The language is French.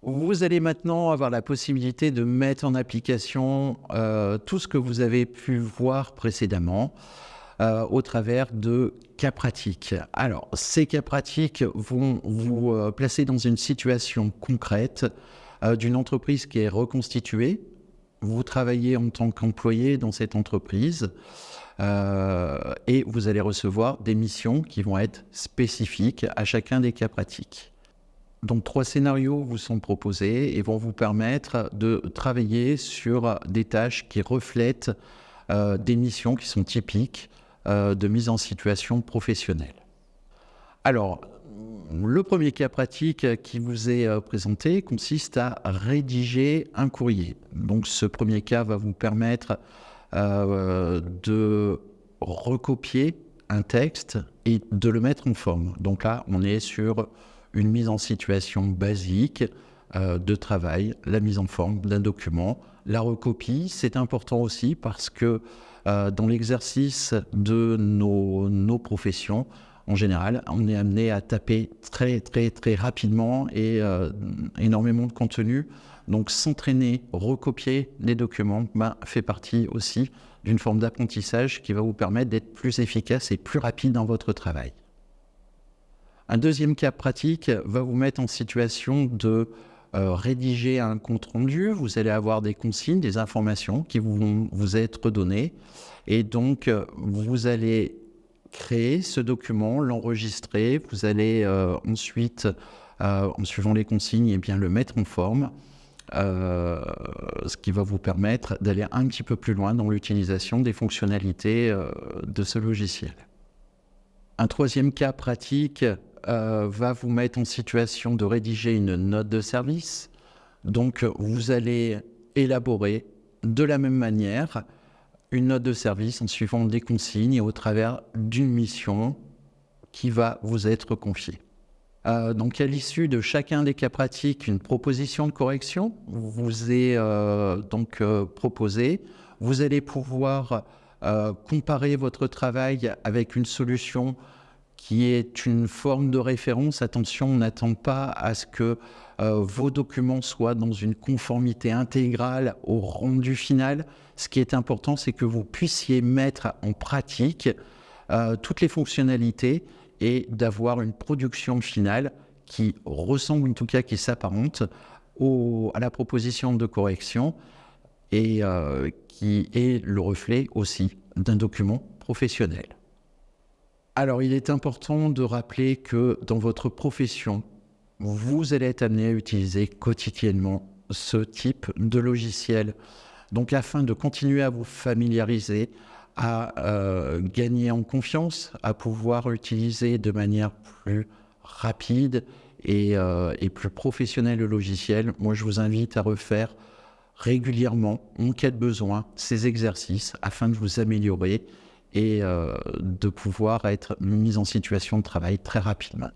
Vous allez maintenant avoir la possibilité de mettre en application tout ce que vous avez pu voir précédemment au travers de cas pratiques. Alors, ces cas pratiques vont vous placer dans une situation concrète d'une entreprise qui est reconstituée. Vous travaillez en tant qu'employé dans cette entreprise et vous allez recevoir des missions qui vont être spécifiques à chacun des cas pratiques. Donc, 3 scénarios vous sont proposés et vont vous permettre de travailler sur des tâches qui reflètent des missions qui sont typiques de mise en situation professionnelle. Alors, le premier cas pratique qui vous est présenté consiste à rédiger un courrier. Donc, ce premier cas va vous permettre de recopier un texte et de le mettre en forme. Donc là, on est sur une mise en situation basique de travail, la mise en forme d'un document. La recopie, c'est important aussi parce que dans l'exercice de nos professions, en général, on est amené à taper très rapidement et énormément de contenu. Donc s'entraîner, recopier les documents fait partie aussi d'une forme d'apprentissage qui va vous permettre d'être plus efficace et plus rapide dans votre travail. Un deuxième cas pratique va vous mettre en situation de rédiger un compte-rendu. Vous allez avoir des consignes, des informations qui vont vous être données. Et donc, vous allez créer ce document, l'enregistrer. Vous allez ensuite, en suivant les consignes, eh bien, le mettre en forme. Ce qui va vous permettre d'aller un petit peu plus loin dans l'utilisation des fonctionnalités de ce logiciel. Un troisième cas pratique va vous mettre en situation de rédiger une note de service. Donc, vous allez élaborer de la même manière une note de service en suivant des consignes et au travers d'une mission qui va vous être confiée. Donc, à l'issue de chacun des cas pratiques, une proposition de correction vous est proposée. Vous allez pouvoir comparer votre travail avec une solution qui est une forme de référence. Attention, on n'attend pas à ce que vos documents soient dans une conformité intégrale au rendu final. Ce qui est important, c'est que vous puissiez mettre en pratique toutes les fonctionnalités et d'avoir une production finale qui ressemble, en tout cas qui s'apparente à la proposition de correction et qui est le reflet aussi d'un document professionnel. Alors, il est important de rappeler que dans votre profession, vous allez être amené à utiliser quotidiennement ce type de logiciel. Donc, afin de continuer à vous familiariser, à gagner en confiance, à pouvoir utiliser de manière plus rapide et plus professionnelle le logiciel, moi, je vous invite à refaire régulièrement, en cas de besoin, ces exercices afin de vous améliorer et de pouvoir être mis en situation de travail très rapidement.